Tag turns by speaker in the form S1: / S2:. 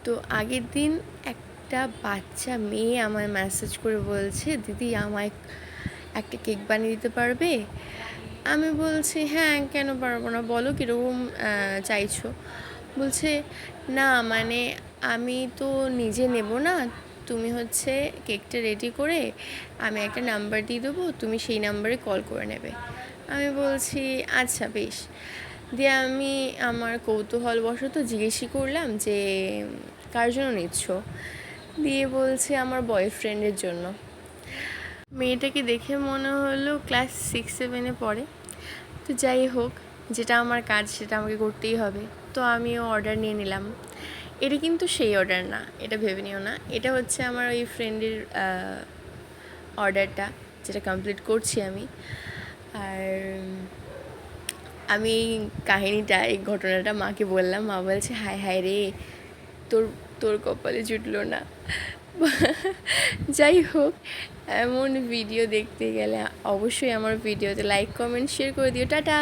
S1: তো আগের দিন একটা বাচ্চা মেয়ে আমায় মেসেজ করে বলছে, দিদি আমায় একটা কেক বানিয়ে দিতে পারবে? আমি বলছি হ্যাঁ, কেন পারবো না, বলো কীরকম চাইছো। বলছে না মানে আমি তো নিজে নেব না, তুমি হচ্ছে কেকটা রেডি করে আমি একটা নাম্বার দিয়ে দেবো, তুমি সেই নাম্বারে কল করে নেবে। আমি বলছি আচ্ছা বেশ। দিয়ে আমি আমার কৌতূহলবশত জিজ্ঞেসই করলাম যে কার জন্য নিচ্ছ। দিয়ে বলছে আমার বয়ফ্রেন্ডের জন্য। মেয়েটাকে দেখে মনে হলো ক্লাস 6-7-এ পড়ে। তো যাই হোক, যেটা আমার কাজ সেটা আমাকে করতেই হবে। তো আমিও অর্ডার নিয়ে নিলাম। এটা কিন্তু সেই অর্ডার না, এটা ভেবে নিও না। এটা হচ্ছে আমার ওই ফ্রেন্ডের অর্ডারটা, যেটা কমপ্লিট করছি আমি। আর আমি এই কাহিনিটা, এই ঘটনাটা মাকে বললাম। মা বলছে হায় হায় রে, তোর তোর কপালে জুটলো না। যাই হোক, এমন ভিডিও দেখতে গেলে অবশ্যই আমার ভিডিওতে লাইক, কমেন্ট, শেয়ার করে দিও। টাটা।